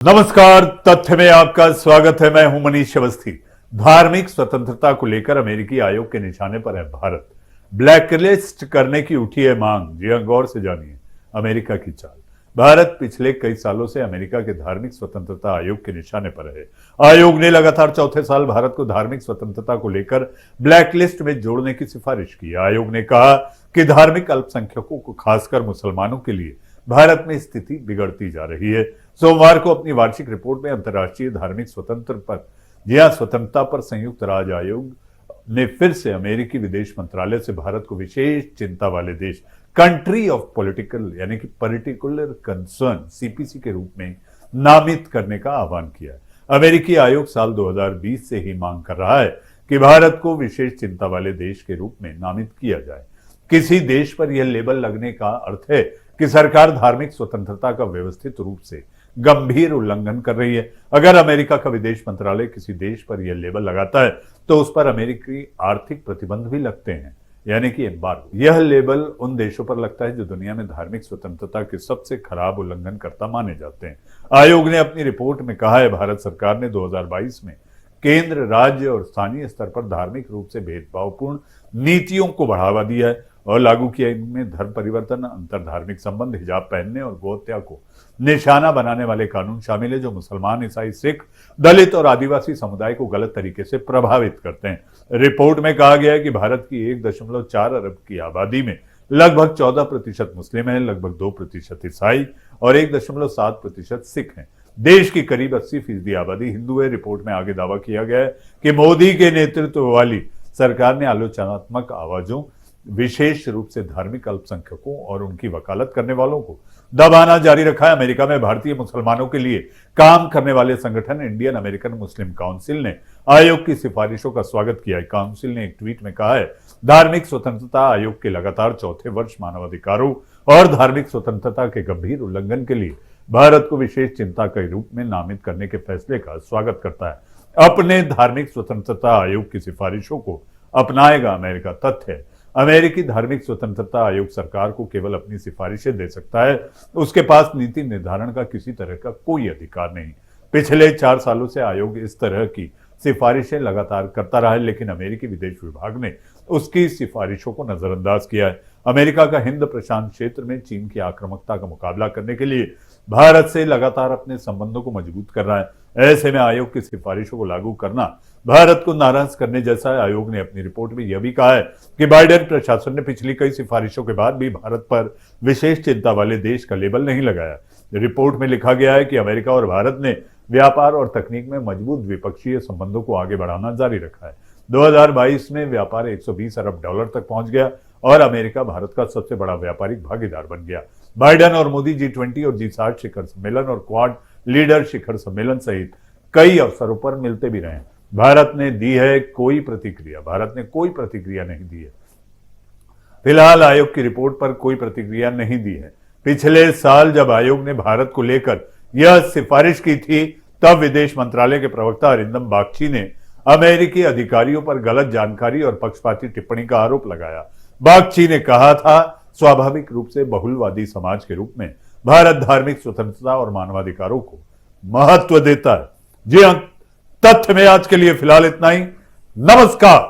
नमस्कार, तथ्य में आपका स्वागत है। मैं हूं मनीष अवस्थी। धार्मिक स्वतंत्रता को लेकर अमेरिकी आयोग के निशाने पर है भारत। ब्लैकलिस्ट करने की उठी है मांग। जी हां, गौर से जानिए अमेरिका की चाल। भारत पिछले कई सालों से अमेरिका के धार्मिक स्वतंत्रता आयोग के निशाने पर है। आयोग ने लगातार चौथे साल भारत को धार्मिक स्वतंत्रता को लेकर ब्लैकलिस्ट में जोड़ने की सिफारिश की। आयोग ने कहा कि धार्मिक अल्पसंख्यकों को, खासकर मुसलमानों के लिए भारत में स्थिति बिगड़ती जा रही है। सोमवार को अपनी वार्षिक रिपोर्ट में अंतर्राष्ट्रीय धार्मिक स्वतंत्रता पर संयुक्त राज्य आयोग ने फिर से अमेरिकी विदेश मंत्रालय से भारत को विशेष चिंता वाले देश, कंट्री ऑफ पॉलिटिकल यानी कि पर्टिकुलर कंसर्न, सीपीसी के रूप में नामित करने का आह्वान किया है। अमेरिकी आयोग साल 2020 से ही मांग कर रहा है कि भारत को विशेष चिंता वाले देश के रूप में नामित किया जाए। किसी देश पर यह लेबल लगने का अर्थ है कि सरकार धार्मिक स्वतंत्रता का व्यवस्थित रूप से गंभीर उल्लंघन कर रही है। अगर अमेरिका का विदेश मंत्रालय किसी देश पर यह लेबल लगाता है तो उस पर अमेरिकी आर्थिक प्रतिबंध भी लगते हैं, यानी कि एम्बार्गो। यह लेबल उन देशों पर लगता है जो दुनिया में धार्मिक स्वतंत्रता के सबसे खराब उल्लंघनकर्ता माने जाते हैं। आयोग ने अपनी रिपोर्ट में कहा है, भारत सरकार ने 2022 में केंद्र, राज्य और स्थानीय स्तर पर धार्मिक रूप से भेदभावपूर्ण नीतियों को बढ़ावा दिया है और लागू किया। इनमें धर्म परिवर्तन, अंतरधार्मिक संबंध, हिजाब पहनने और गोहत्या को निशाना बनाने वाले कानून शामिल है, जो मुसलमान, ईसाई, सिख, दलित और आदिवासी समुदाय को गलत तरीके से प्रभावित करते हैं। रिपोर्ट में कहा गया है कि भारत की 1.4 अरब की आबादी में लगभग 14% मुस्लिम है, लगभग 2% ईसाई और 1.7% सिख हैं। देश की करीब 80% आबादी हिंदू है। रिपोर्ट में आगे दावा किया गया है कि मोदी के नेतृत्व वाली सरकार ने आलोचनात्मक आवाजों, विशेष रूप से धार्मिक अल्पसंख्यकों और उनकी वकालत करने वालों को दबाना जारी रखा है। अमेरिका में भारतीय मुसलमानों के लिए काम करने वाले संगठन इंडियन अमेरिकन मुस्लिम काउंसिल ने आयोग की सिफारिशों का स्वागत किया है। काउंसिल ने एक ट्वीट में कहा है, धार्मिक स्वतंत्रता आयोग के लगातार चौथे वर्ष मानवाधिकारों और धार्मिक स्वतंत्रता के गंभीर उल्लंघन के लिए भारत को विशेष चिंता के रूप में नामित करने के फैसले का स्वागत करता है। अपने धार्मिक स्वतंत्रता आयोग की सिफारिशों को अपनाएगा अमेरिका। तथ्य है, अमेरिकी धार्मिक स्वतंत्रता आयोग सरकार को केवल अपनी सिफारिशें दे सकता है, उसके पास नीति निर्धारण का किसी तरह का कोई अधिकार नहीं। पिछले 4 सालों से आयोग इस तरह की सिफारिशें लगातार करता रहा है, लेकिन अमेरिकी विदेश विभाग ने उसकी सिफारिशों को नजरअंदाज किया है। अमेरिका का हिंद प्रशांत क्षेत्र में चीन की आक्रामकता का मुकाबला करने के लिए भारत से लगातार अपने संबंधों को मजबूत कर रहा है। ऐसे में आयोग की सिफारिशों को लागू करना भारत को नाराज करने जैसा है। आयोग ने अपनी रिपोर्ट में यह भी कहा है कि बाइडेन प्रशासन ने पिछली कई सिफारिशों के बाद भी भारत पर विशेष चिंता वाले देश का लेबल नहीं लगाया। रिपोर्ट में लिखा गया है कि अमेरिका और भारत ने व्यापार और तकनीक में मजबूत द्विपक्षीय संबंधों को आगे बढ़ाना जारी रखा है। 2022 में व्यापार 120 अरब डॉलर तक पहुंच गया और अमेरिका भारत का सबसे बड़ा व्यापारिक भागीदार बन गया। बाइडेन और मोदी G20 और G7 शिखर सम्मेलन और क्वाड लीडर शिखर सम्मेलन सहित कई अवसरों पर मिलते भी रहे। भारत ने कोई प्रतिक्रिया नहीं दी है। फिलहाल आयोग की रिपोर्ट पर कोई प्रतिक्रिया नहीं दी है। पिछले साल जब आयोग ने भारत को लेकर यह सिफारिश की थी, तब विदेश मंत्रालय के प्रवक्ता अरिंदम बागची ने अमेरिकी अधिकारियों पर गलत जानकारी और पक्षपाती टिप्पणी का आरोप लगाया। बागची ने कहा था, स्वाभाविक रूप से बहुलवादी समाज के रूप में भारत धार्मिक स्वतंत्रता और मानवाधिकारों को महत्व देता है। जी हां, तथ्य में आज के लिए फिलहाल इतना ही। नमस्कार।